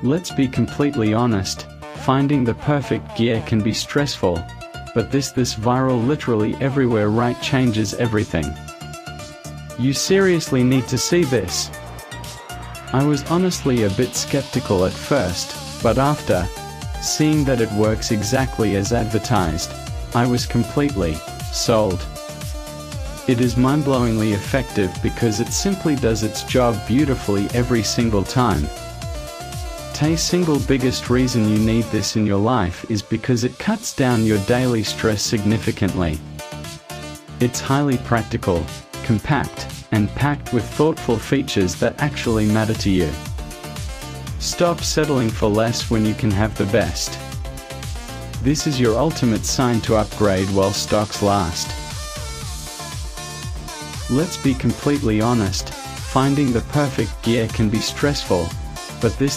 Let's be completely honest, finding the perfect gear can be stressful, but this viral literally everywhere right changes everything. You seriously need to see this. I was honestly a bit skeptical at first, but after seeing that it works exactly as advertised, I was completely sold. It is mind-blowingly effective because it simply does its job beautifully every single time. The single biggest reason you need this in your life is because it cuts down your daily stress significantly. It's highly practical, compact, and packed with thoughtful features that actually matter to you. Stop settling for less when you can have the best. This is your ultimate sign to upgrade while stocks last. Let's be completely honest, finding the perfect gear can be stressful, but this